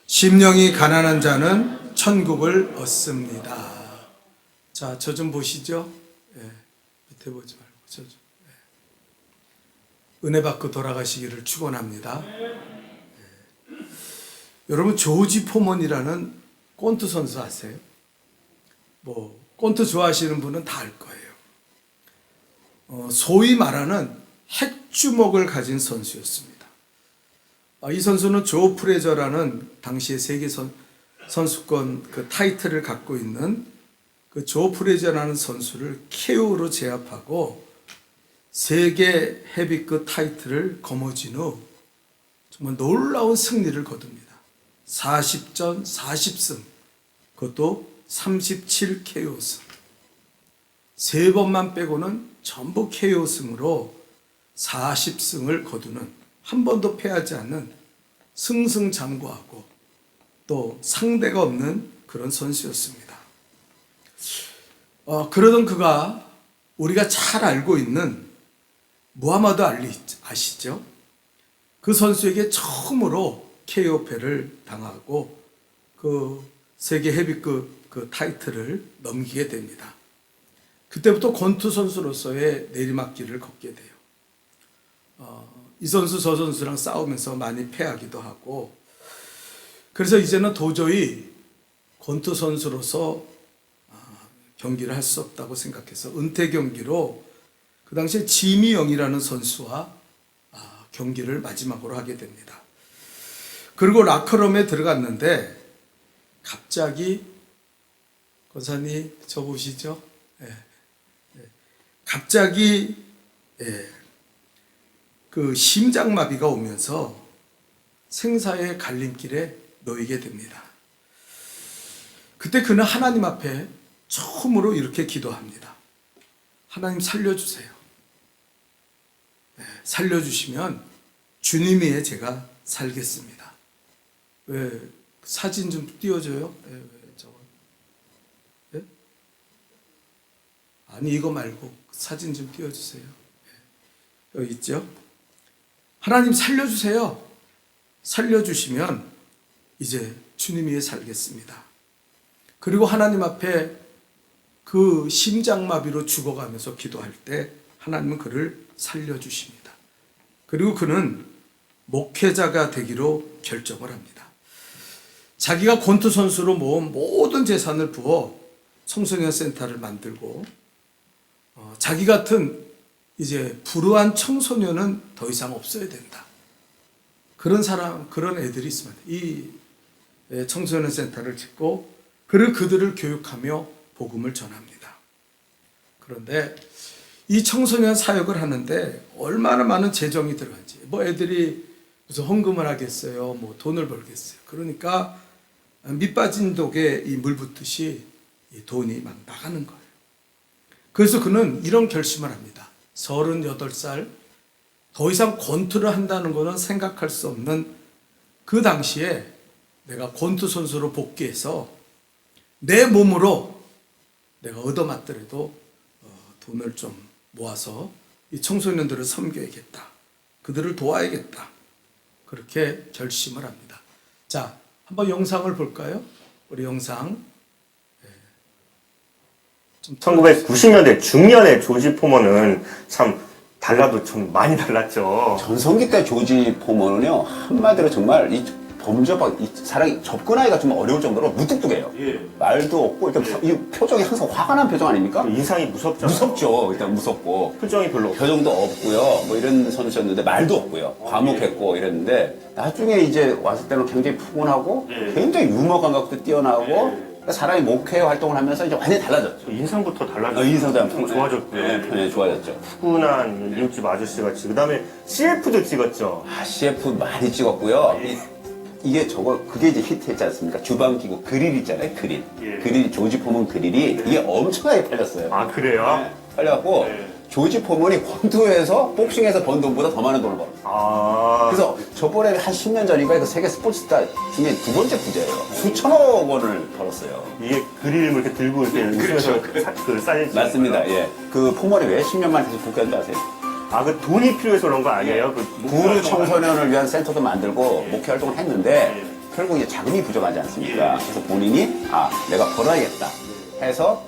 심령이 가난한 자는 천국을 얻습니다. 자, 저 좀 보시죠. 예, 밑에 보지 말고 저 좀. 예. 은혜 받고 돌아가시기를 축원합니다. 예. 여러분 조지 포먼이라는 꼰트 선수 아세요? 뭐 꼰트 좋아하시는 분은 다 알 거예요. 소위 말하는 핵주먹을 가진 선수였습니다. 이 선수는 조 프레저라는 당시의 세계 선수권 그 타이틀을 갖고 있는 그 조 프레저라는 선수를 KO로 제압하고 세계 헤비급 타이틀을 거머쥔 후 정말 놀라운 승리를 거둡니다. 40전 40승, 그것도 37 KO승. 세 번만 빼고는 전부 KO승으로 40승을 거두는, 한 번도 패하지 않는 승승장구하고 또 상대가 없는 그런 선수였습니다. 그러던 그가 우리가 잘 알고 있는 무하마드 알리 아시죠? 그 선수에게 처음으로 KO패를 당하고 그 세계 헤비급 그 타이틀을 넘기게 됩니다. 그때부터 권투 선수로서의 내리막길을 걷게 돼요. 이 선수 저 선수랑 싸우면서 많이 패하기도 하고, 그래서 이제는 도저히 권투 선수로서 경기를 할 수 없다고 생각해서 은퇴 경기로 그 당시에 지미 영이라는 선수와 경기를 마지막으로 하게 됩니다. 그리고 라커룸에 들어갔는데 갑자기, 권사님 저 보시죠? 갑자기 그 심장마비가 오면서 생사의 갈림길에 놓이게 됩니다. 그때 그는 하나님 앞에 처음으로 이렇게 기도합니다. 하나님 살려주세요. 살려주시면 주님 위에 제가 살겠습니다. 왜 사진 좀 띄워줘요? 왜 저거? 네? 아니 이거 말고 사진 좀 띄워주세요. 여기 있죠? 하나님 살려주세요. 살려주시면 이제 주님 위에 살겠습니다. 그리고 하나님 앞에 그 심장마비로 죽어가면서 기도할 때 하나님은 그를 살려주십니다. 그리고 그는 목회자가 되기로 결정을 합니다. 자기가 권투 선수로 모은 모든 재산을 부어 청소년 센터를 만들고 자기 같은 이제 불우한 청소년은 더 이상 없어야 된다. 그런 사람, 그런 애들이 있으면 이 청소년 센터를 짓고 그들을 교육하며 복음을 전합니다. 그런데 이 청소년 사역을 하는데 얼마나 많은 재정이 들어간지, 뭐 애들이 무슨 헌금을 하겠어요, 뭐 돈을 벌겠어요. 그러니까 밑빠진 독에 이 물 붓듯이 이 돈이 막 나가는 거예요. 그래서 그는 이런 결심을 합니다. 38살, 더 이상 권투를 한다는 것은 생각할 수 없는 그 당시에 내가 권투 선수로 복귀해서 내 몸으로 내가 얻어맞더라도 돈을 좀 모아서 이 청소년들을 섬겨야겠다. 그들을 도와야겠다. 그렇게 결심을 합니다. 자, 한번 영상을 볼까요? 우리 영상. 1990년대 중년의 조지 포먼은 참 달라도 좀 많이 달랐죠. 전성기 때 조지 포먼은요, 한마디로 정말 이 범죄박, 이 사람이 접근하기가 좀 어려울 정도로 무뚝뚝해요. 예. 말도 없고, 일단 이 표정이 항상 화가 난 표정 아닙니까? 인상이 무섭잖아요. 무섭죠. 일단 무섭고. 표정이 별로 없고. 표정도 없고요. 뭐 이런 선수였는데, 말도 없고요. 과묵했고 이랬는데, 나중에 이제 왔을 때는 굉장히 푸근하고, 예. 굉장히 유머 감각도 뛰어나고, 그러니까 사람이 목회 활동을 하면서 이제 완전히 달라졌죠. 인상부터 달라졌죠. 인상도 좀 좋아졌고요. 네, 좋아졌죠. 푸근한 이웃집 아저씨 같이. 그 다음에 CF도 찍었죠. CF 많이 찍었고요. 이게 그게 이제 히트했지 않습니까? 주방기구 그릴 있잖아요, 그릴. 예. 그릴, 조지 포먼 그릴이 이게 엄청나게 팔렸어요. 아, 그래요? 팔려갖고, 조지 포먼이 권투에서, 복싱에서 번 돈보다 더 많은 돈을 벌었어요. 아. 그래서 저번에 한 10년 전인가 그 세계 스포츠스타 중에 두 번째 부자예요. 수천억 원을 벌었어요. 이게 그림을 이렇게 들고 이렇게 웃으면서 그 사진. 맞습니다, 예. 그 포먼이 왜 10년 만에 다시 복귀한 줄 아세요? 아, 그 돈이 필요해서 그런 거 아니에요? 그 부르 청소년을 위한 센터도 만들고 목회 활동을 했는데 결국 이제 자금이 부족하지 않습니까? 그래서 본인이 내가 벌어야겠다 해서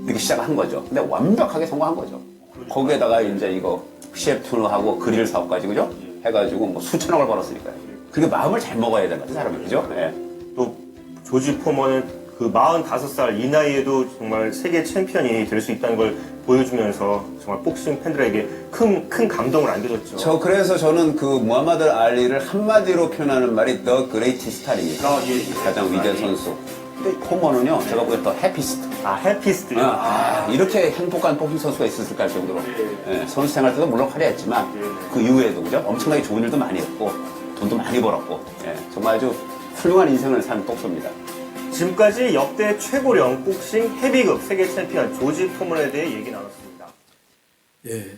이렇게 시작한 거죠. 근데 완벽하게 성공한 거죠. 거기에다가 이제 이거 CF 튜너하고 그릴 사업까지 그죠? 해가지고 뭐 수천억을 벌었으니까요. 그게 마음을 잘 먹어야 되는 거죠, 사람이 그죠? 예. 또 조지 포먼은 그 45살 이 나이에도 정말 세계 챔피언이 될 수 있다는 걸 보여주면서 정말 복싱 팬들에게 큰 감동을 안겨줬죠. 그래서 저는 그 무하마드 알리를 한마디로 표현하는 말이 The Greatest Star입니다. 가장 위대한 선수. 근데 포먼은요, 제가 보기엔 더 해피스트. 해피스트. 이렇게 행복한 복싱 선수가 있었을까 할 정도로. 예, 선수 생활 때도 물론 화려했지만 그 이후에도 그죠? 엄청나게 좋은 일도 많이 했고 돈도 많이 벌었고 정말 아주 훌륭한 인생을 산 복서입니다. 지금까지 역대 최고령 복싱 헤비급 세계 챔피언 조지 포먼에 대해 얘기 나눴습니다. 예.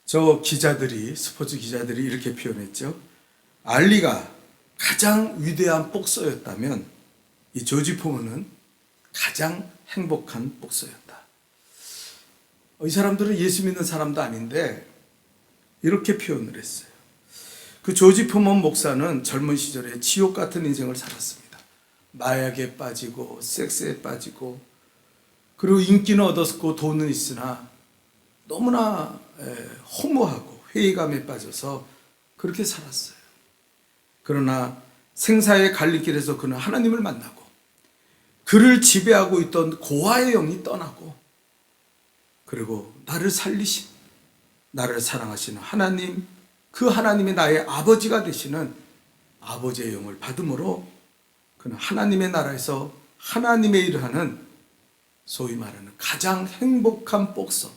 저 기자들이, 스포츠 기자들이 이렇게 표현했죠. 알리가 가장 위대한 복서였다면 이 조지 포먼은 가장 행복한 복서였다. 이 사람들은 예수 믿는 사람도 아닌데 이렇게 표현을 했어요. 그 조지 포먼 목사는 젊은 시절에 지옥 같은 인생을 살았습니다. 마약에 빠지고 섹스에 빠지고 그리고 인기는 얻었고 돈은 있으나 너무나 허무하고 회의감에 빠져서 그렇게 살았어요. 그러나 생사의 갈림길에서 그는 하나님을 만나고 그를 지배하고 있던 고아의 영이 떠나고 그리고 나를 살리신 나를 사랑하시는 하나님, 그 하나님이 나의 아버지가 되시는 아버지의 영을 받음으로 그는 하나님의 나라에서 하나님의 일을 하는 소위 말하는 가장 행복한 복서.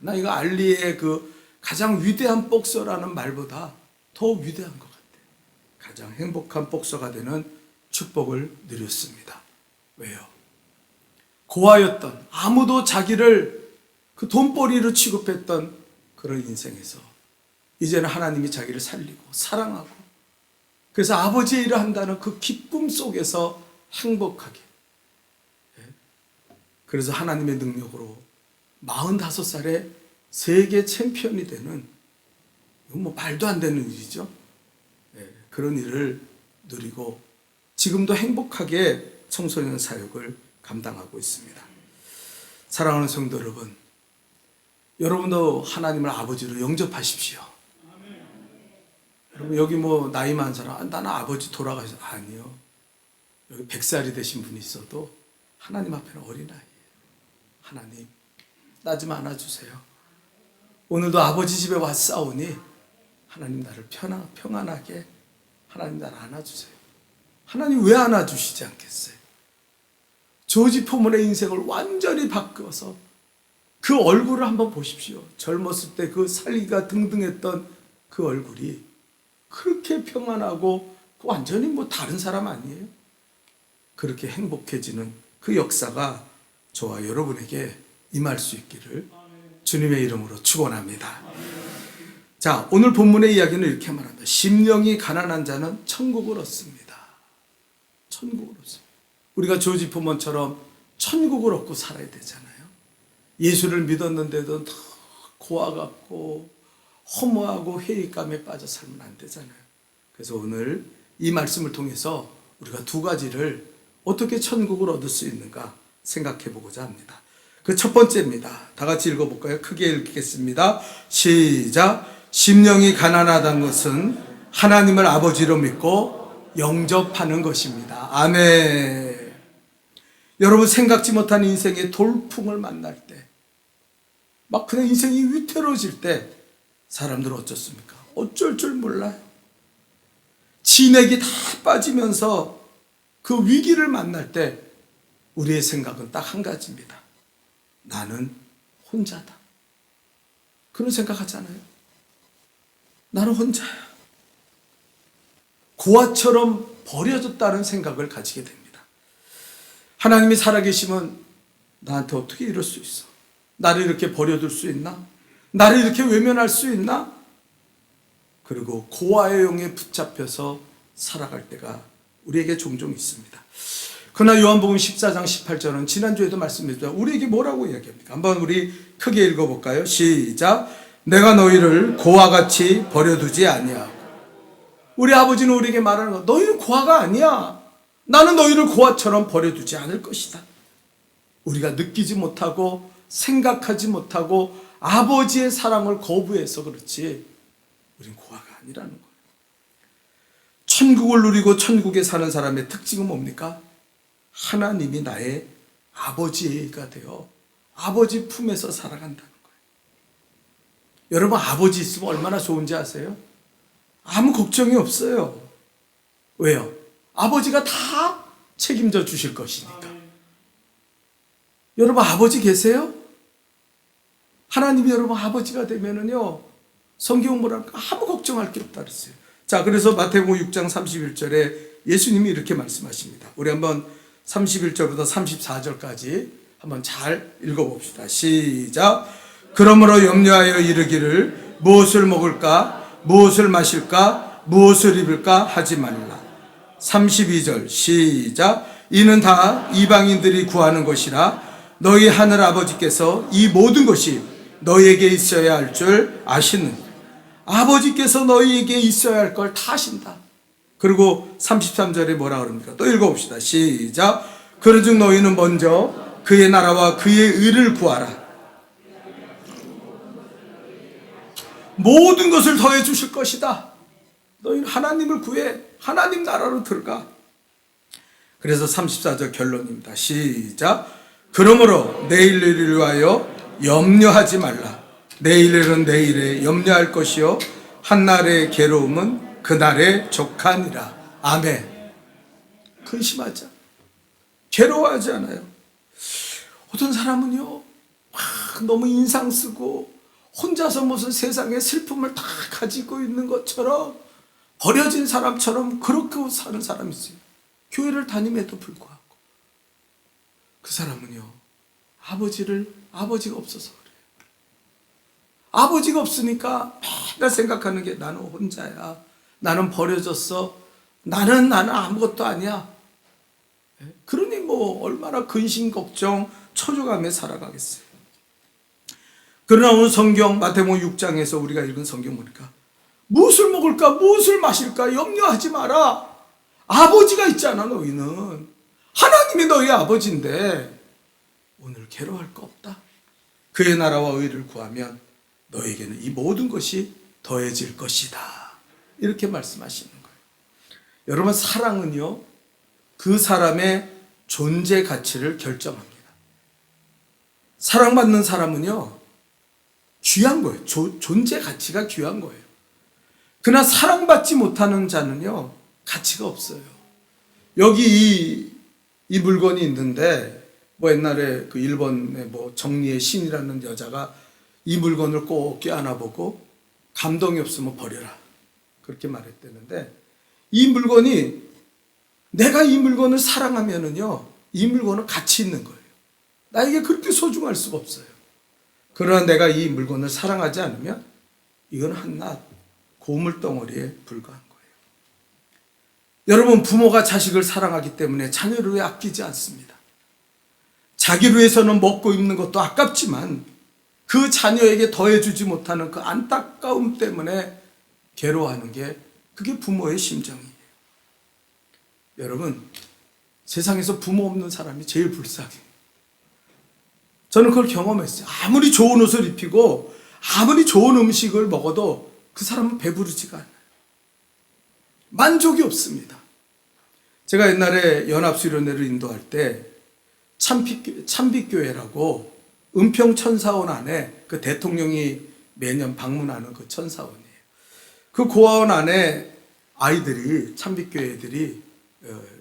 나 이거 알리의 그 가장 위대한 복서라는 말보다 더 위대한 것 같아요. 가장 행복한 복서가 되는 축복을 누렸습니다. 왜요? 고아였던 아무도 자기를 그 돈벌이로 취급했던 그런 인생에서 이제는 하나님이 자기를 살리고 사랑하고 그래서 아버지의 일을 한다는 그 기쁨 속에서 행복하게 그래서 하나님의 능력으로 45살에 세계 챔피언이 되는 이건 뭐 말도 안 되는 일이죠. 그런 일을 누리고 지금도 행복하게 청소년 사역을 감당하고 있습니다. 사랑하는 성도 여러분, 여러분도 하나님을 아버지로 영접하십시오. 여러분 여기 뭐 나이 많은 사람, 나는 아버지 돌아가셔서 아니요. 여기 100살이 되신 분이 있어도 하나님 앞에는 어린아이예요. 하나님 나 좀 안아주세요. 오늘도 아버지 집에 왔사오니 하나님 나를 평안하게 하나님 나를 안아주세요. 하나님 왜 안아주시지 않겠어요? 조지 포먼의 인생을 완전히 바꿔서 그 얼굴을 한번 보십시오. 젊었을 때 그 살기가 등등했던 그 얼굴이 그렇게 평안하고 완전히 뭐 다른 사람 아니에요? 그렇게 행복해지는 그 역사가 저와 여러분에게 임할 수 있기를 주님의 이름으로 축원합니다. 자, 오늘 본문의 이야기는 이렇게 말합니다. 심령이 가난한 자는 천국을 얻습니다. 천국을 얻습니다. 우리가 조지 포먼처럼 천국을 얻고 살아야 되잖아요. 예수를 믿었는데도 더 고아 같고 허무하고 회의감에 빠져 살면 안 되잖아요. 그래서 오늘 이 말씀을 통해서 우리가 두 가지를 어떻게 천국을 얻을 수 있는가 생각해 보고자 합니다. 그 첫 번째입니다. 다 같이 읽어볼까요? 크게 읽겠습니다. 시작. 심령이 가난하다는 것은 하나님을 아버지로 믿고 영접하는 것입니다. 아멘. 여러분 생각지 못한 인생의 돌풍을 만날 때, 막 그냥 인생이 위태로워질 때 사람들은 어쩌습니까? 어쩔 줄 몰라요. 진액이 다 빠지면서 그 위기를 만날 때 우리의 생각은 딱 한 가지입니다. 나는 혼자다. 그런 생각하잖아요. 나는 혼자야. 고아처럼 버려졌다는 생각을 가지게 됩니다. 하나님이 살아계시면 나한테 어떻게 이럴 수 있어? 나를 이렇게 버려둘 수 있나? 나를 이렇게 외면할 수 있나? 그리고 고아의 영에 붙잡혀서 살아갈 때가 우리에게 종종 있습니다. 그러나 요한복음 14장 18절은 지난주에도 말씀드렸지만 우리에게 뭐라고 이야기합니까? 한번 우리 크게 읽어볼까요? 시작. 내가 너희를 고아같이 버려두지 아니하고 우리 아버지는 우리에게 말하는 거, 너희는 고아가 아니야. 나는 너희를 고아처럼 버려두지 않을 것이다. 우리가 느끼지 못하고 생각하지 못하고 아버지의 사랑을 거부해서 그렇지 우린 고아가 아니라는 거예요. 천국을 누리고 천국에 사는 사람의 특징은 뭡니까? 하나님이 나의 아버지가 되어 아버지 품에서 살아간다는 거예요. 여러분, 아버지 있으면 얼마나 좋은지 아세요? 아무 걱정이 없어요. 왜요? 아버지가 다 책임져 주실 것이니까. 여러분, 아버지 계세요? 하나님이 여러분 아버지가 되면은요, 성경 뭐랄까 아무 걱정할 게 없다 그랬어요. 자, 그래서 마태복음 6장 31절에 예수님이 이렇게 말씀하십니다. 우리 한번 31절부터 34절까지 한번 잘 읽어봅시다. 시작. 그러므로 염려하여 이르기를 무엇을 먹을까, 무엇을 마실까, 무엇을 입을까 하지 말라. 32절 시작. 이는 다 이방인들이 구하는 것이라 너희 하늘 아버지께서 이 모든 것이 너희에게 있어야 할 줄 아시는, 아버지께서 너희에게 있어야 할 걸 다 아신다. 그리고 33절에 뭐라 그럽니까? 또 읽어봅시다. 시작. 그러즉 너희는 먼저 그의 나라와 그의 의를 구하라. 모든 것을 더해 주실 것이다. 너희는 하나님을 구해 하나님 나라로 들어가. 그래서 34절 결론입니다. 시작. 그러므로 내일을 위하여 염려하지 말라. 내일은 내일에 염려할 것이요 한날의 괴로움은 그날의 족하니라. 아멘. 근심하지 않아요. 괴로워하지 않아요. 어떤 사람은요 막 너무 인상 쓰고 혼자서 무슨 세상의 슬픔을 다 가지고 있는 것처럼 버려진 사람처럼 그렇게 사는 사람이 있어요. 교회를 다님에도 불구하고. 그 사람은요 아버지가 없어서 그래요. 아버지가 없으니까 맨날 생각하는 게 나는 혼자야. 나는 버려졌어. 나는 아무것도 아니야. 그러니 뭐 얼마나 근심 걱정 초조감에 살아가겠어요. 그러나 오늘 성경 마태복음 6장에서 우리가 읽은 성경 보니까 무엇을 먹을까 무엇을 마실까 염려하지 마라. 아버지가 있잖아. 너희는 하나님이 너희 아버지인데 오늘 괴로워할 거 없다. 그의 나라와 의를 구하면 너에게는 이 모든 것이 더해질 것이다. 이렇게 말씀하시는 거예요. 여러분, 사랑은요 그 사람의 존재 가치를 결정합니다. 사랑받는 사람은요 귀한 거예요. 존재 가치가 귀한 거예요. 그러나 사랑받지 못하는 자는요 가치가 없어요. 여기 이 물건이 있는데 뭐 옛날에 그 일본의 뭐 정리의 신이라는 여자가 이 물건을 꼭 껴안아보고 감동이 없으면 버려라 그렇게 말했다는데, 이 물건이 내가 이 물건을 사랑하면은요 이 물건은 가치 있는 거예요. 나에게 그렇게 소중할 수가 없어요. 그러나 내가 이 물건을 사랑하지 않으면 이건 한낱 고물덩어리에 불과한 거예요. 여러분, 부모가 자식을 사랑하기 때문에 자녀를 위해 아끼지 않습니다. 자기를 위해서는 먹고 입는 것도 아깝지만 그 자녀에게 더해주지 못하는 그 안타까움 때문에 괴로워하는 게 그게 부모의 심정이에요. 여러분, 세상에서 부모 없는 사람이 제일 불쌍해요. 저는 그걸 경험했어요. 아무리 좋은 옷을 입히고 아무리 좋은 음식을 먹어도 그 사람은 배부르지가 않아요. 만족이 없습니다. 제가 옛날에 연합수련회를 인도할 때 참빛교회라고 은평천사원 안에 그 대통령이 매년 방문하는 그 천사원이에요. 그 고아원 안에 아이들이, 참빛교회 애들이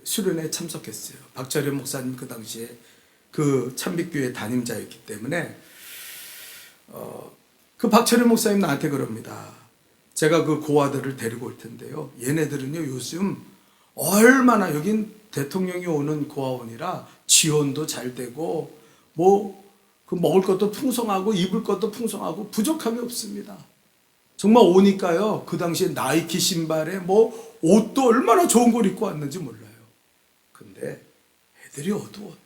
수련회에 참석했어요. 박철현 목사님 그 당시에 그 참빛교회 담임자였기 때문에 그 박철현 목사님 나한테 그럽니다. 제가 그 고아들을 데리고 올 텐데요. 얘네들은요 요즘 얼마나, 여긴 대통령이 오는 고아원이라 지원도 잘 되고 뭐 그 먹을 것도 풍성하고 입을 것도 풍성하고 부족함이 없습니다. 정말 오니까요 그 당시에 나이키 신발에 뭐 옷도 얼마나 좋은 걸 입고 왔는지 몰라요. 근데 애들이 어두워.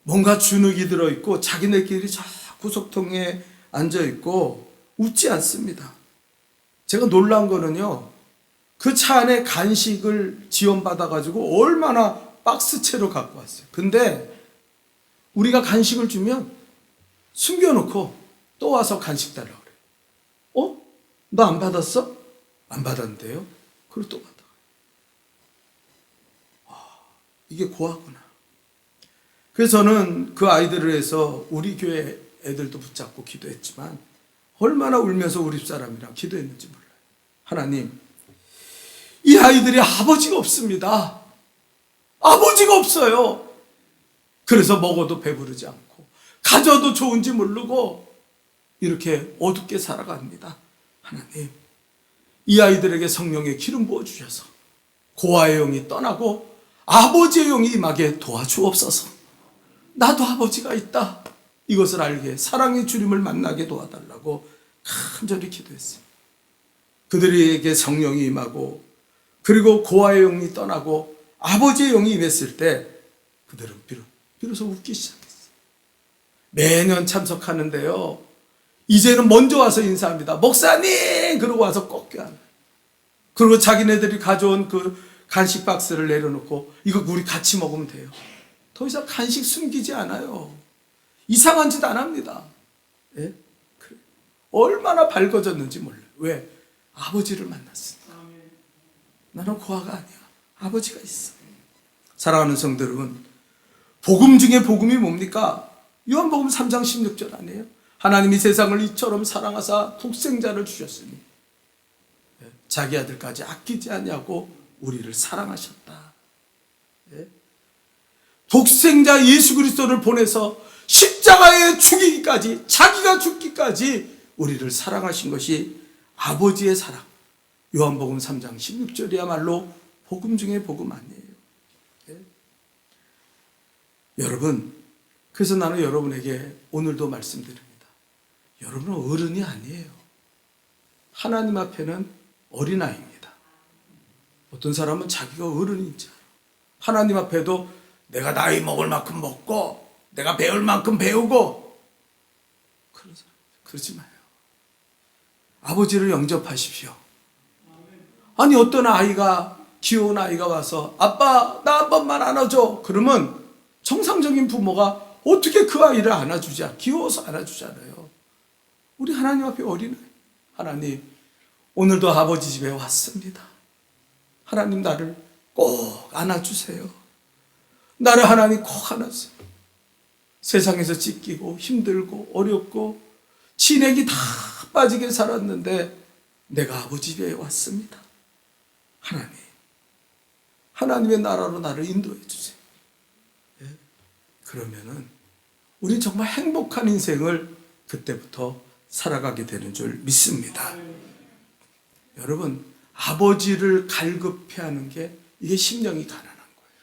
뭔가 주눅이 들어있고 자기네끼리 저 구석통에 앉아있고 웃지 않습니다. 제가 놀란 거는요 그 차 안에 간식을 지원받아가지고 얼마나 박스채로 갖고 왔어요. 근데 우리가 간식을 주면 숨겨놓고 또 와서 간식 달라고 그래요. 너 안 받았어? 안 받았는데요? 그리고 또 받아. 이게 고하구나. 그래서 저는 그 아이들을 해서 우리 교회 애들도 붙잡고 기도했지만 얼마나 울면서 우리 집사람이랑 기도했는지 몰라요. 하나님, 이 아이들이 아버지가 없습니다. 아버지가 없어요. 그래서 먹어도 배부르지 않고 가져도 좋은지 모르고 이렇게 어둡게 살아갑니다. 하나님, 이 아이들에게 성령의 기름 부어주셔서 고아의 영이 떠나고 아버지의 영이 임하게 도와주옵소서. 나도 아버지가 있다. 이것을 알게 사랑의 주님을 만나게 도와달라고 간절히 기도했어요. 그들에게 성령이 임하고 그리고 고아의 영이 떠나고 아버지의 영이 임했을 때 그들은 비로소 웃기 시작했어요. 매년 참석하는데요. 이제는 먼저 와서 인사합니다. 목사님! 그러고 와서 꺾여요. 그리고 자기네들이 가져온 그 간식 박스를 내려놓고 이거 우리 같이 먹으면 돼요. 더 이상 간식 숨기지 않아요. 이상한 짓 안 합니다. 예? 그래. 얼마나 밝아졌는지 몰라요. 왜? 아버지를 만났으니까. 나는 고아가 아니야. 아버지가 있어. 사랑하는 성도 여러분, 복음 중에 복음이 뭡니까? 요한복음 3장 16절 아니에요? 하나님이 세상을 이처럼 사랑하사 독생자를 주셨으니 자기 아들까지 아끼지 아니하고 우리를 사랑하셨다. 예? 독생자 예수 그리스도를 보내서 십자가에 죽이기까지, 자기가 죽기까지 우리를 사랑하신 것이 아버지의 사랑. 요한복음 3장 16절이야말로 복음 중에 복음 아니에요. 예? 여러분, 그래서 나는 여러분에게 오늘도 말씀드립니다. 여러분은 어른이 아니에요. 하나님 앞에는 어린아이입니다. 어떤 사람은 자기가 어른인 줄 알아요. 하나님 앞에도 내가 나이 먹을 만큼 먹고 내가 배울 만큼 배우고 그런 사람 그러지 마요. 아버지를 영접하십시오. 아니 어떤 아이가 귀여운 아이가 와서 아빠 나 한 번만 안아줘. 그러면 정상적인 부모가 어떻게 그 아이를 안아주자. 귀여워서 안아주잖아요. 우리 하나님 앞에 어린아이. 하나님 오늘도 아버지 집에 왔습니다. 하나님 나를 꼭 안아주세요. 나를 하나님 꼭 안아주세요. 세상에서 찢기고 힘들고 어렵고 진액이 다 빠지게 살았는데 내가 아버지 집에 왔습니다. 하나님, 하나님의 나라로 나를 인도해 주세요. 예? 그러면은 우리 정말 행복한 인생을 그때부터 살아가게 되는 줄 믿습니다. 여러분, 아버지를 갈급해하는 게 이게 심령이 가난한 거예요.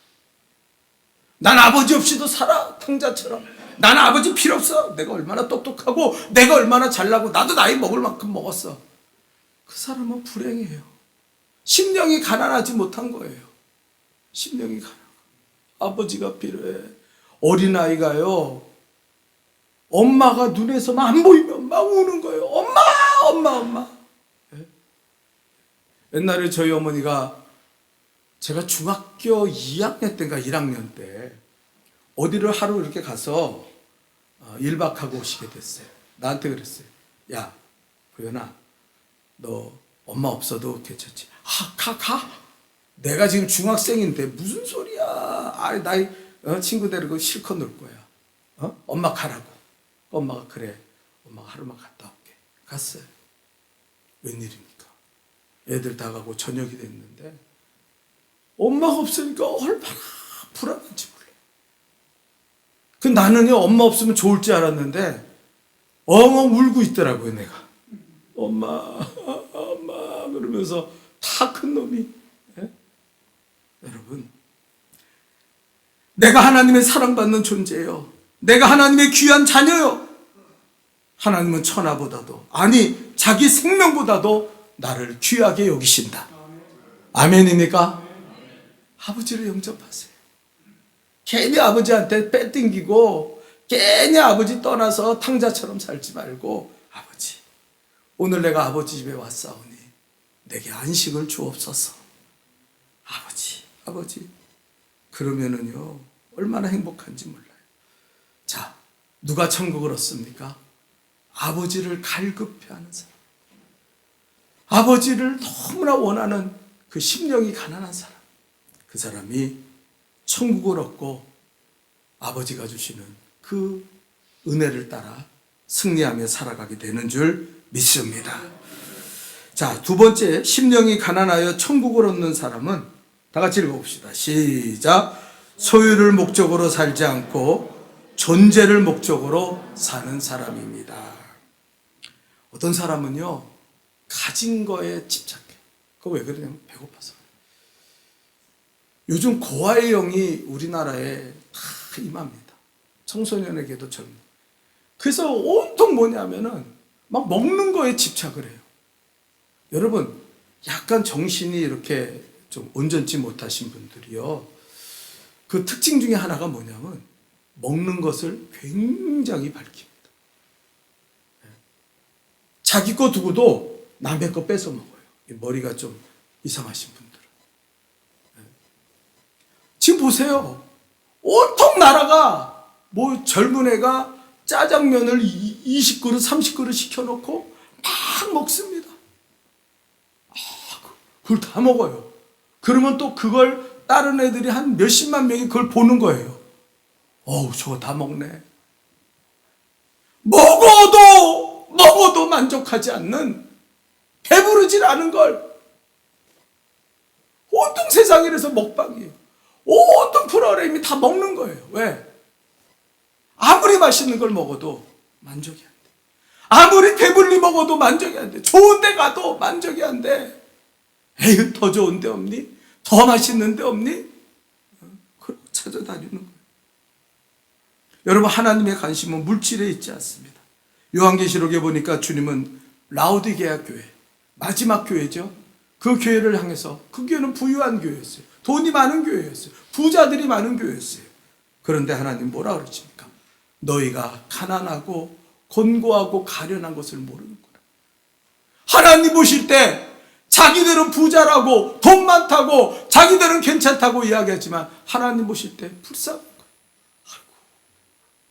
난 아버지 없이도 살아, 탕자처럼. 나는 아버지 필요 없어. 내가 얼마나 똑똑하고 내가 얼마나 잘나고 나도 나이 먹을 만큼 먹었어. 그 사람은 불행해요. 심령이 가난하지 못한 거예요. 심령이 가난. 아버지가 필요해. 어린아이가요. 엄마가 눈에서만 안 보이면 막 우는 거예요. 엄마, 엄마, 엄마. 예? 옛날에 저희 어머니가 제가 중학교 2학년 때인가 1학년 때 어디를 하루 이렇게 가서 1박하고 오시게 됐어요. 나한테 그랬어요. 야, 도연아, 너 엄마 없어도 괜찮지? 가. 내가 지금 중학생인데 무슨 소리야. 아이, 나이 친구 데리고 실컷 놀 거야. 엄마 가라고. 엄마가 그래. 엄마가 하루만 갔다 올게. 갔어요. 웬일입니까? 애들 다 가고 저녁이 됐는데 엄마가 없으니까 얼마나 불안한지 몰라요. 그 나는요 엄마 없으면 좋을 줄 알았는데 엉엉 울고 있더라고요. 내가 엄마 엄마 그러면서 다 큰 놈이. 예? 여러분, 내가 하나님의 사랑받는 존재예요. 내가 하나님의 귀한 자녀요. 하나님은 천하보다도, 아니 자기 생명보다도 나를 귀하게 여기신다. 아멘입니까? 아버지를 영접하세요. 괜히 아버지한테 빼땡기고 괜히 아버지 떠나서 탕자처럼 살지 말고, 아버지 오늘 내가 아버지 집에 왔사오니 내게 안식을 주옵소서. 아버지. 그러면은요, 얼마나 행복한지 몰라요. 자, 누가 천국을 얻습니까? 아버지를 갈급해 하는 사람. 아버지를 너무나 원하는 그 심령이 가난한 사람. 그 사람이 천국을 얻고 아버지가 주시는 그 은혜를 따라 승리하며 살아가게 되는 줄 믿습니다. 자, 두 번째, 심령이 가난하여 천국을 얻는 사람은 다 같이 읽어봅시다. 시작. 소유를 목적으로 살지 않고 존재를 목적으로 사는 사람입니다. 어떤 사람은요, 가진 거에 집착해. 그거 왜 그러냐면 배고파서. 요즘 고아의 영이 우리나라에 다 임합니다. 청소년에게도 젊은. 그래서 온통 뭐냐면은 막 먹는 거에 집착을 해요. 여러분, 약간 정신이 이렇게 좀 온전치 못하신 분들이요, 그 특징 중에 하나가 뭐냐면 먹는 것을 굉장히 밝힙니다. 자기 거 두고도 남의 거 뺏어 먹어요. 머리가 좀 이상하신 분들은. 지금 보세요. 온통 나라가 뭐 젊은 애가 짜장면을 20그릇, 30그릇 시켜놓고 막 먹습니다. 그걸 다 먹어요. 그러면 또 그걸 다른 애들이 한 몇십만 명이 그걸 보는 거예요. 어우, 저거 다 먹네. 먹어도 만족하지 않는, 배부르질 않은 걸. 온통 세상에 이래서 먹방이에요. 온통 프로그램이 다 먹는 거예요. 왜? 아무리 맛있는 걸 먹어도 만족이 안 돼. 아무리 배불리 먹어도 만족이 안 돼. 좋은 데 가도 만족이 안 돼. 에휴, 더 좋은 데 없니? 더 맛있는 데 없니? 그러고 찾아다니는 거예요. 여러분, 하나님의 관심은 물질에 있지 않습니다. 요한계시록에 보니까 주님은 라오디게아 교회, 마지막 교회죠. 그 교회를 향해서, 그 교회는 부유한 교회였어요. 돈이 많은 교회였어요. 부자들이 많은 교회였어요. 그런데 하나님 뭐라 그러십니까? 너희가 가난하고 곤고하고 가련한 것을 모르는구나. 하나님 보실 때 자기들은 부자라고 돈 많다고 자기들은 괜찮다고 이야기하지만 하나님 보실 때 불쌍한 거예요. 아이고,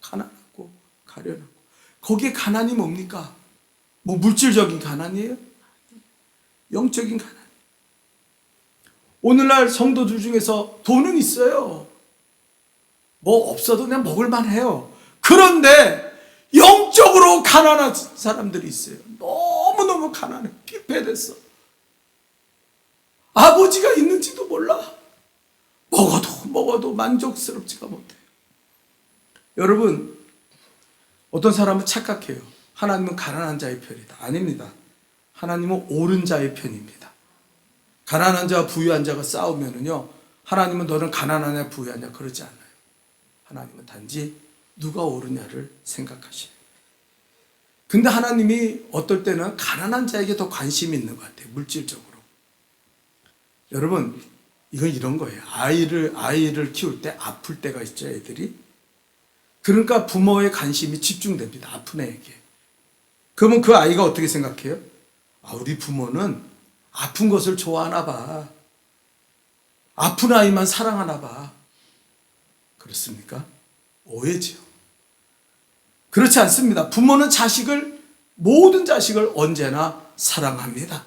가난하고 가련하고. 거기에 가난이 뭡니까? 뭐 물질적인 가난이에요? 영적인 가난. 오늘날 성도들 중에서 돈은 있어요. 뭐 없어도 그냥 먹을만 해요. 그런데 영적으로 가난한 사람들이 있어요. 너무너무 가난해. 피폐됐어. 아버지가 있는지도 몰라. 먹어도 만족스럽지가 못해요. 여러분, 어떤 사람은 착각해요. 하나님은 가난한 자의 편이다. 아닙니다. 하나님은 옳은 자의 편입니다. 가난한 자와 부유한 자가 싸우면은요, 하나님은 너는 가난하냐 부유하냐 그러지 않아요. 하나님은 단지 누가 옳으냐를 생각하셔요. 근데 하나님이 어떨 때는 가난한 자에게 더 관심이 있는 것 같아요. 물질적으로. 여러분, 이건 이런 거예요. 아이를 키울 때 아플 때가 있죠, 애들이. 그러니까 부모의 관심이 집중됩니다. 아픈 애에게. 그러면 그 아이가 어떻게 생각해요? 아, 우리 부모는 아픈 것을 좋아하나 봐. 아픈 아이만 사랑하나 봐. 그렇습니까? 오해죠. 그렇지 않습니다. 부모는 모든 자식을 언제나 사랑합니다.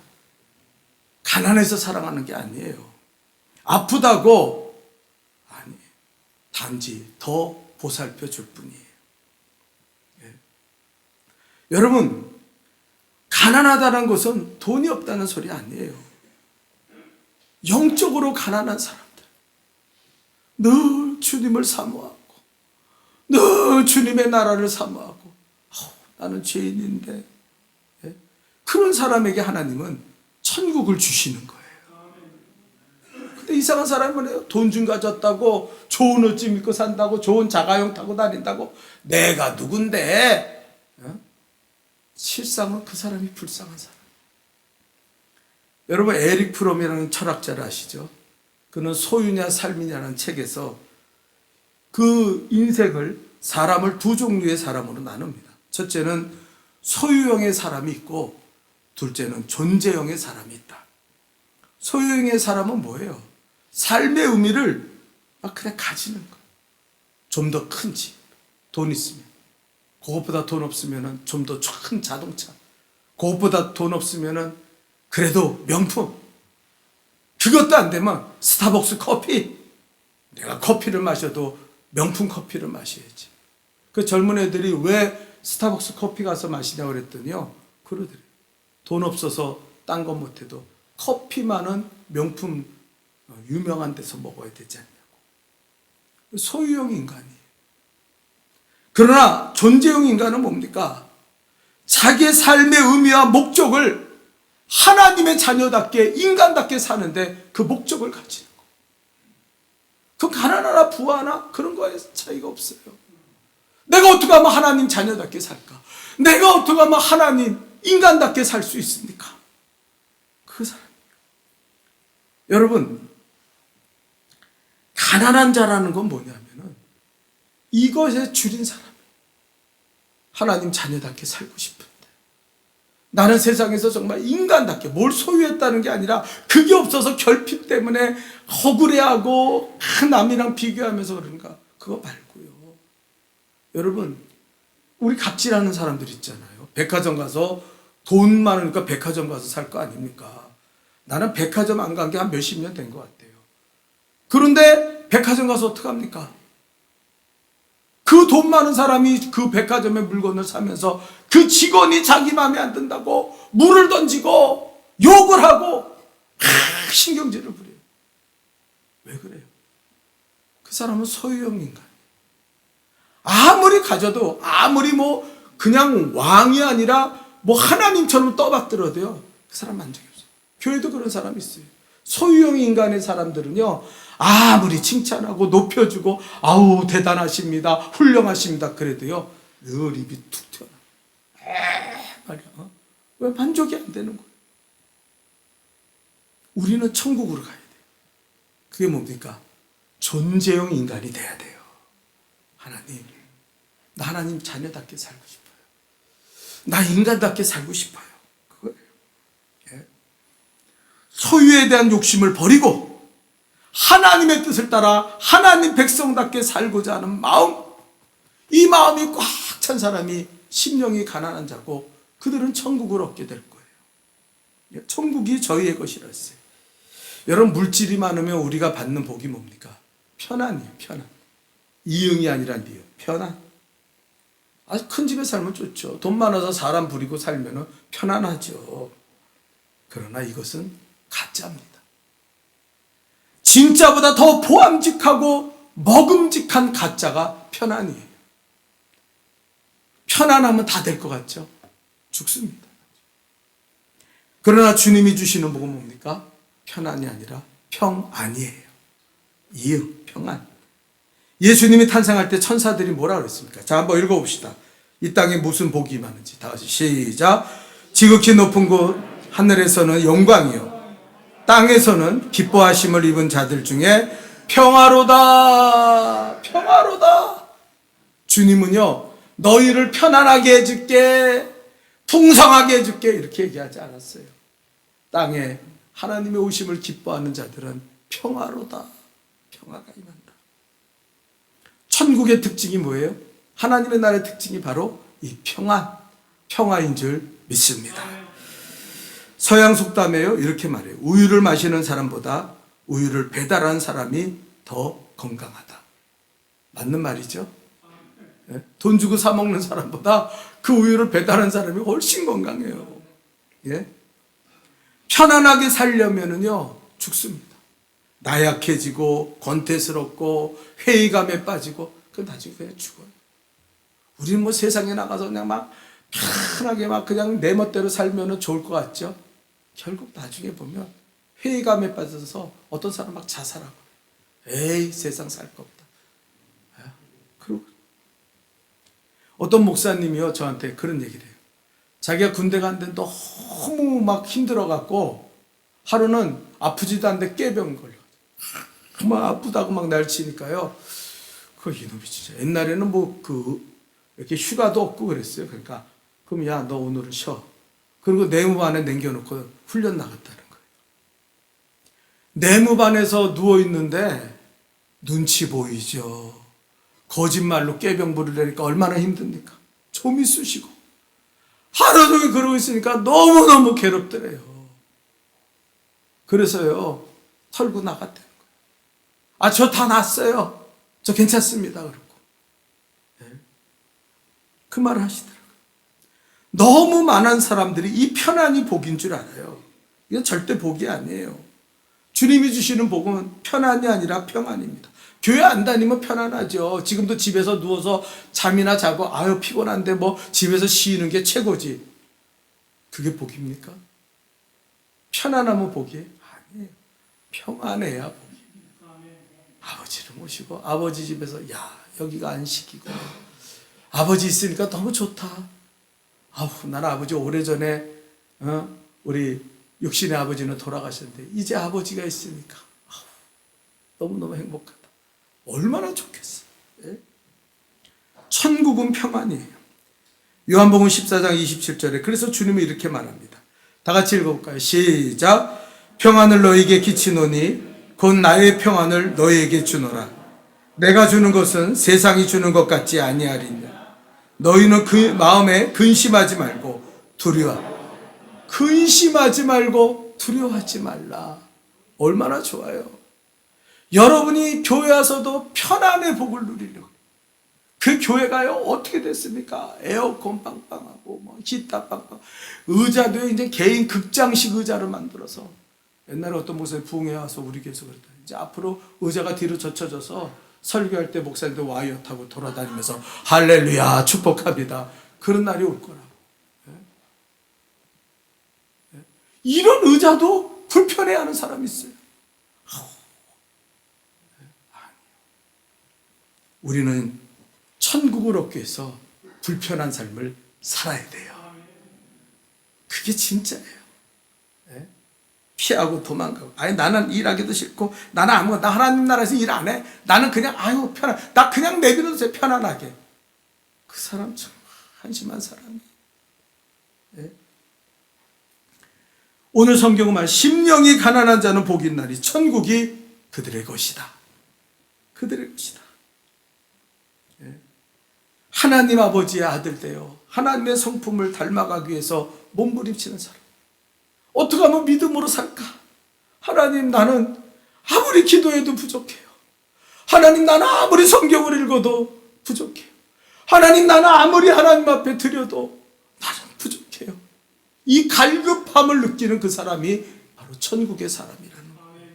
가난해서 사랑하는 게 아니에요. 아프다고 아니에요. 단지 더 보살펴 줄 뿐이에요. 예. 여러분, 가난하다는 것은 돈이 없다는 소리 아니에요. 영적으로 가난한 사람들, 늘 주님을 사모하고 늘 주님의 나라를 사모하고 나는 죄인인데, 예? 그런 사람에게 하나님은 천국을 주시는 거예요. 근데 이상한 사람은 돈 좀 가졌다고 좋은 옷 좀 입고 산다고 좋은 자가용 타고 다닌다고 내가 누군데, 실상은 그 사람이 불쌍한 사람. 여러분, 에릭 프롬이라는 철학자를 아시죠? 그는 소유냐 삶이냐는 책에서 그 인생을, 사람을 두 종류의 사람으로 나눕니다. 첫째는 소유형의 사람이 있고 둘째는 존재형의 사람이 있다. 소유형의 사람은 뭐예요? 삶의 의미를 막 그냥 가지는 거예요. 좀 더 큰 집, 돈 있으면. 그것보다 돈 없으면 좀 더 큰 자동차. 그것보다 돈 없으면 그래도 명품. 그것도 안 되면 스타벅스 커피. 내가 커피를 마셔도 명품 커피를 마셔야지. 그 젊은 애들이 왜 스타벅스 커피 가서 마시냐고 그랬더니요. 그러더래요. 돈 없어서 딴 건 못해도 커피만은 명품 유명한 데서 먹어야 되지 않냐고. 소유형 인간이에요. 그러나 존재형 인간은 뭡니까? 자기의 삶의 의미와 목적을 하나님의 자녀답게 인간답게 사는데 그 목적을 가지는 거. 그 가난하나 부하나 그런 거에 차이가 없어요. 내가 어떻게 하면 하나님 자녀답게 살까? 내가 어떻게 하면 하나님 인간답게 살 수 있습니까? 그 사람이에요. 여러분, 가난한 자라는 건 뭐냐면은 이것에 줄인 사람이에요. 하나님 자녀답게 살고 싶은데 나는 세상에서 정말 인간답게 뭘 소유했다는 게 아니라 그게 없어서 결핍 때문에 억울해하고 남이랑 비교하면서 그런가? 그거 말고요. 여러분, 우리 갑질하는 사람들 있잖아요. 백화점 가서 돈 많으니까 백화점 가서 살 거 아닙니까? 나는 백화점 안 간 게 한 몇십 년 된 것 같아요. 그런데 백화점 가서 어떡합니까? 그 돈 많은 사람이 그 백화점의 물건을 사면서 그 직원이 자기 마음에 안 든다고 물을 던지고 욕을 하고 신경질을 부려요. 왜 그래요? 그 사람은 소유형 인간. 아무리 가져도 아무리 뭐 그냥 왕이 아니라 뭐 하나님처럼 떠받들어도요. 그 사람 만족이 없어요. 교회도 그런 사람이 있어요. 소유형 인간의 사람들은요. 아무리 칭찬하고 높여주고 아우 대단하십니다. 훌륭하십니다. 그래도요. 늘 입이 툭 튀어나와요. 말이야. 왜 만족이 안 되는 거예요? 우리는 천국으로 가야 돼요. 그게 뭡니까? 존재형 인간이 돼야 돼요. 하나님, 나 하나님 자녀답게 살고 싶어요. 나 인간답게 살고 싶어요. 그거예요. 예. 소유에 대한 욕심을 버리고 하나님의 뜻을 따라 하나님 백성답게 살고자 하는 마음, 이 마음이 꽉 찬 사람이 심령이 가난한 자고 그들은 천국을 얻게 될 거예요. 천국이 저희의 것이라 했어요. 여러분, 물질이 많으면 우리가 받는 복이 뭡니까? 편안이에요. 편안. 이응이 아니라 니은. 편안. 아주 큰 집에 살면 좋죠. 돈 많아서 사람 부리고 살면 편안하죠. 그러나 이것은 가짜입니다. 진짜보다 더 보암직하고 먹음직한 가짜가 편안이에요. 편안하면 다 될 것 같죠? 죽습니다. 그러나 주님이 주시는 복은 뭡니까? 편안이 아니라 평안이에요. 이응, 평안. 예수님이 탄생할 때 천사들이 뭐라 그랬습니까? 자, 한번 읽어봅시다. 이 땅에 무슨 복이 많은지. 다 같이 시작. 지극히 높은 곳 하늘에서는 영광이요 땅에서는 기뻐하심을 입은 자들 중에 평화로다. 평화로다. 주님은요, 너희를 편안하게 해줄게, 풍성하게 해줄게, 이렇게 얘기하지 않았어요. 땅에 하나님의 오심을 기뻐하는 자들은 평화로다. 평화가 임한다. 천국의 특징이 뭐예요? 하나님의 나라의 특징이 바로 이 평안, 평화인 줄 믿습니다. 서양 속담에요, 이렇게 말해요. 우유를 마시는 사람보다 우유를 배달하는 사람이 더 건강하다. 맞는 말이죠? 예? 돈 주고 사 먹는 사람보다 그 우유를 배달하는 사람이 훨씬 건강해요. 예? 편안하게 살려면은요, 죽습니다. 나약해지고 권태스럽고 회의감에 빠지고 그럼 나중에 그냥 죽어요. 우리는 뭐 세상에 나가서 그냥 막 편하게 막 그냥 내 멋대로 살면 좋을 것 같죠? 결국 나중에 보면 회의감에 빠져서 어떤 사람 막 자살하고, 에이 세상 살 거 없다. 그리고 어떤 목사님이요 저한테 그런 얘기를 해요. 자기가 군대 갔는데 너무 막 힘들어갖고 하루는 아프지도 않는데 꾀병 걸려. 막 아프다고 막 날치니까요. 그 이놈이 진짜 옛날에는 뭐 이렇게 휴가도 없고 그랬어요. 그러니까 그럼 야 너 오늘은 쉬어. 그리고 내 몸 안에 남겨놓고 훈련 나갔다는 거예요. 내무반에서 누워 있는데 눈치 보이죠. 거짓말로 꾀병 부리려니까 얼마나 힘듭니까? 좀이 쑤시고 하루 종일 그러고 있으니까 너무너무 괴롭더래요. 그래서요 털고 나갔다는 거예요. 아, 저 다 났어요. 저 괜찮습니다. 그러고 그 말을 하시더라고요. 너무 많은 사람들이 이 편안이 복인 줄 알아요. 이건 절대 복이 아니에요. 주님이 주시는 복은 편안이 아니라 평안입니다. 교회 안 다니면 편안하죠. 지금도 집에서 누워서 잠이나 자고 아유 피곤한데 뭐 집에서 쉬는 게 최고지. 그게 복입니까? 편안하면 복이에요? 아니에요. 평안해야 복이에요. 아버지를 모시고 아버지 집에서 야 여기가 안식이고 아버지 있으니까 너무 좋다. 아우 나는 아버지 오래전에 우리 육신의 아버지는 돌아가셨는데 이제 아버지가 있으니까 아우, 너무너무 행복하다. 얼마나 좋겠어. 예? 천국은 평안이에요. 요한복음 14장 27절에 그래서 주님이 이렇게 말합니다. 다 같이 읽어볼까요? 시작. 평안을 너에게 끼치노니 곧 나의 평안을 너에게 주노라. 내가 주는 것은 세상이 주는 것 같지 아니하리냐. 너희는 그 마음에 근심하지 말고 근심하지 말고 두려워하지 말라. 얼마나 좋아요. 여러분이 교회 와서도 편안의 복을 누리려고. 그 교회가요 어떻게 됐습니까? 에어컨 빵빵하고 뭐 기타 빵빵, 의자도 이제 개인 극장식 의자를 만들어서. 옛날에 어떤 목사님 부흥회 와서 우리 교회에서 그랬다. 이제 앞으로 의자가 뒤로 젖혀져서 설교할 때 목사님들 와이어 타고 돌아다니면서 할렐루야 축복합니다. 그런 날이 올 거라고. 이런 의자도 불편해하는 사람이 있어요. 우리는 천국을 얻기 위해서 불편한 삶을 살아야 돼요. 그게 진짜예요. 피하고 도망가고 아니 나는 일하기도 싫고 나는 아무것도 나 하나님 나라에서 일 안 해. 나는 그냥 아유 편안 나 그냥 내버려두세요 편안하게. 그 사람 참 한심한 사람이에요. 오늘 성경은 말 심령이 가난한 자는 복이 있나니 천국이 그들의 것이다. 그들의 것이다. 하나님 아버지의 아들 되어 하나님의 성품을 닮아가기 위해서 몸부림치는 사람. 어떻게 하면 믿음으로 살까? 하나님 나는 아무리 기도해도 부족해요. 하나님 나는 아무리 성경을 읽어도 부족해요. 하나님 나는 아무리 하나님 앞에 드려도 나는 부족해요. 이 갈급함을 느끼는 그 사람이 바로 천국의 사람이라는 거예요.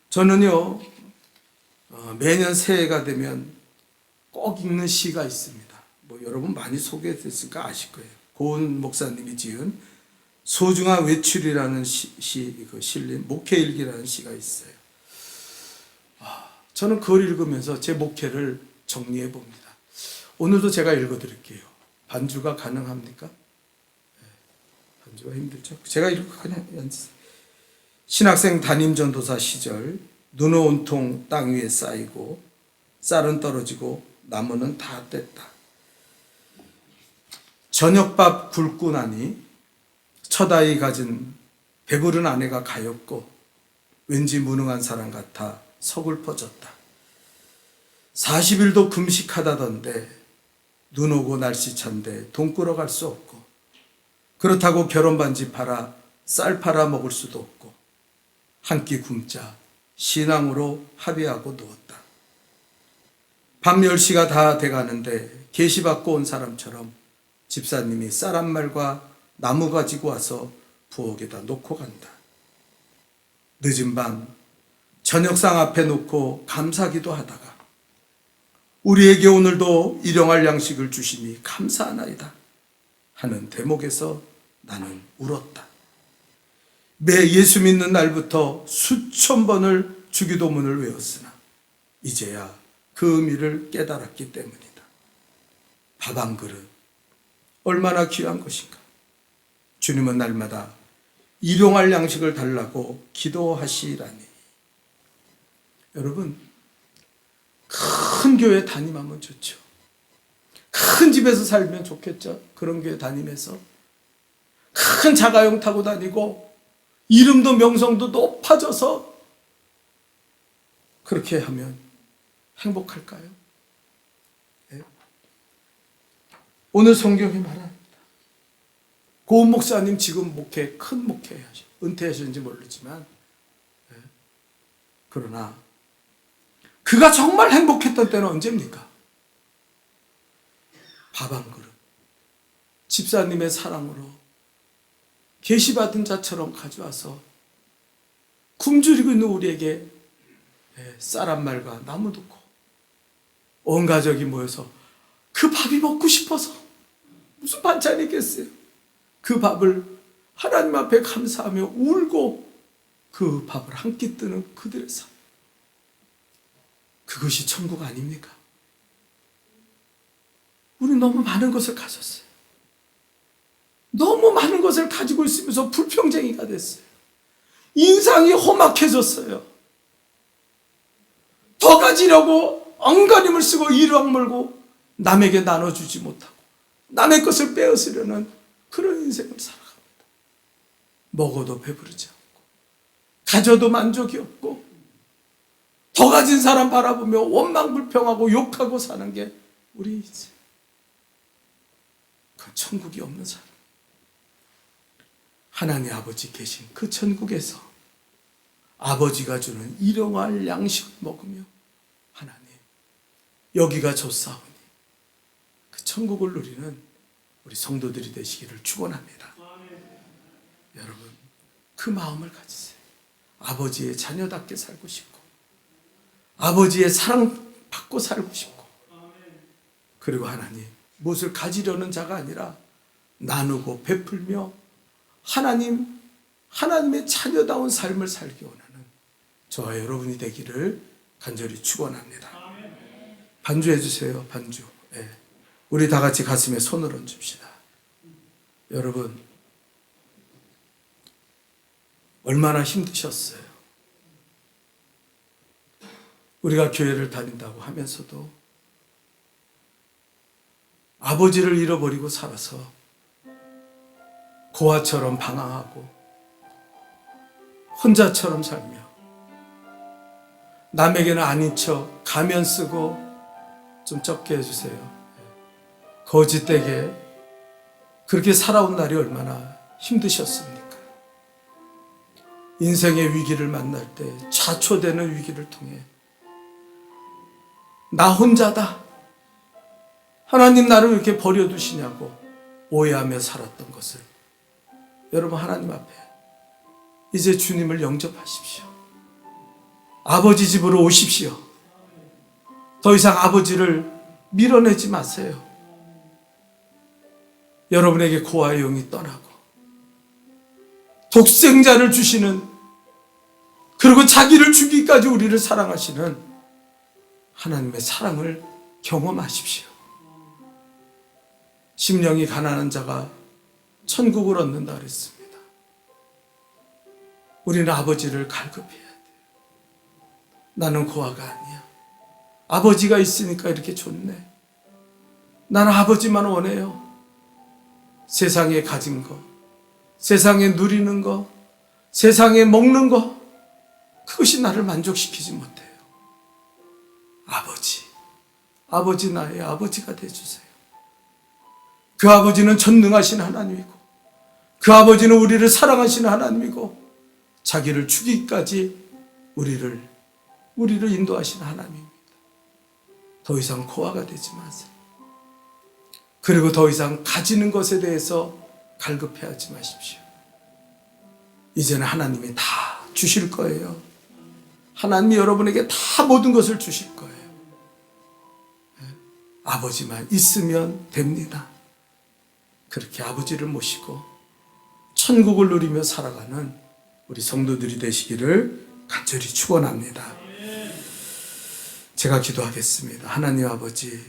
저는요 매년 새해가 되면 꼭 읽는 시가 있습니다. 뭐 여러분 많이 소개됐으니까 아실 거예요. 고은 목사님이 지은 소중한 외출이라는 그 실린 목회일기라는 시가 있어요. 저는 그걸 읽으면서 제 목회를 정리해 봅니다. 오늘도 제가 읽어드릴게요. 반주가 가능합니까? 반주가 힘들죠. 제가 읽고 그냥 앉으세요. 신학생 담임 전도사 시절 눈은 온통 땅 위에 쌓이고 쌀은 떨어지고 나무는 다 뗐다. 저녁밥 굶고 나니 첫아이 가진 배부른 아내가 가엾고 왠지 무능한 사람 같아 서글퍼졌다. 40일도 금식하다던데 눈 오고 날씨 찬데 돈 끌어 갈 수 없고 그렇다고 결혼 반지 팔아 쌀 팔아 먹을 수도 없고 한 끼 굶자 신앙으로 합의하고 누웠다. 밤 10시가 다 돼가는데 계시받고 온 사람처럼 집사님이 쌀 한 말과 나무 가지고 와서 부엌에다 놓고 간다. 늦은 밤 저녁상 앞에 놓고 감사기도 하다가 우리에게 오늘도 일용할 양식을 주시니 감사하나이다 하는 대목에서 나는 울었다. 매 예수 믿는 날부터 수천 번을 주기도문을 외웠으나 이제야 그 의미를 깨달았기 때문이다. 밥 한 그릇 얼마나 귀한 것인가. 주님은 날마다 일용할 양식을 달라고 기도하시라니. 여러분 큰 교회 담임하면 좋죠. 큰 집에서 살면 좋겠죠. 그런 교회 다니면서 큰 자가용 타고 다니고 이름도 명성도 높아져서 그렇게 하면 행복할까요? 네. 오늘 성경이 말합니다. 고은 목사님 지금 큰 목회 은퇴하셨는지 모르지만, 네. 그러나 그가 정말 행복했던 때는 언제입니까? 밥 한 그릇, 집사님의 사랑으로 계시받은 자처럼 가져와서 굶주리고 있는 우리에게 쌀 한 말과 나무 놓고 온 가족이 모여서 그 밥이 먹고 싶어서 무슨 반찬이 있겠어요? 그 밥을 하나님 앞에 감사하며 울고 그 밥을 한 끼 뜨는 그들의 삶, 그것이 천국 아닙니까? 우리 너무 많은 것을 가졌어요. 너무 많은 것을 가지고 있으면서 불평쟁이가 됐어요. 인상이 험악해졌어요. 더 가지려고 엉간힘을 쓰고 이르락 물고 남에게 나눠주지 못하고 남의 것을 빼앗으려는 그런 인생을 살아갑니다. 먹어도 배부르지 않고 가져도 만족이 없고 더 가진 사람 바라보며 원망불평하고 욕하고 사는 게 우리 인생. 그 천국이 없는 사람. 하나님 아버지 계신 그 천국에서 아버지가 주는 일용할 양식을 먹으며 하나님 여기가 좋사오니 그 천국을 누리는 우리 성도들이 되시기를 축원합니다. 여러분 그 마음을 가지세요. 아버지의 자녀답게 살고 싶고 아버지의 사랑받고 살고 싶고 그리고 하나님 무엇을 가지려는 자가 아니라 나누고 베풀며 하나님의 자녀다운 삶을 살기 원하는 저와 여러분이 되기를 간절히 축원합니다. 반주해 주세요. 반주. 네. 우리 다 같이 가슴에 손을 얹읍시다. 여러분 얼마나 힘드셨어요. 우리가 교회를 다닌다고 하면서도 아버지를 잃어버리고 살아서 고아처럼 방황하고 혼자처럼 살며 남에게는 아닌 척 가면 쓰고 좀 적게 해주세요. 거짓되게 그렇게 살아온 날이 얼마나 힘드셨습니까? 인생의 위기를 만날 때 좌초되는 위기를 통해 나 혼자다. 하나님 나를 왜 이렇게 버려두시냐고 오해하며 살았던 것을 여러분 하나님 앞에 이제 주님을 영접하십시오. 아버지 집으로 오십시오. 더 이상 아버지를 밀어내지 마세요. 여러분에게 고아의 영이 떠나고 독생자를 주시는 그리고 자기를 주기까지 우리를 사랑하시는 하나님의 사랑을 경험하십시오. 심령이 가난한 자가 천국을 얻는다 그랬습니다. 우리는 아버지를 갈급해야 돼요. 나는 고아가 아니야. 아버지가 있으니까 이렇게 좋네. 나는 아버지만 원해요. 세상에 가진 거, 세상에 누리는 거, 세상에 먹는 거, 그것이 나를 만족시키지 못해요. 아버지 나의 아버지가 되어주세요. 그 아버지는 전능하신 하나님이고 그 아버지는 우리를 사랑하시는 하나님이고 자기를 주기까지 우리를 인도하시는 하나님입니다. 더 이상 고아가 되지 마세요. 그리고 더 이상 가지는 것에 대해서 갈급해하지 마십시오. 이제는 하나님이 다 주실 거예요. 하나님이 여러분에게 다 모든 것을 주실 거예요. 아버지만 있으면 됩니다. 그렇게 아버지를 모시고 천국을 누리며 살아가는 우리 성도들이 되시기를 간절히 축원합니다. 제가 기도하겠습니다. 하나님 아버지,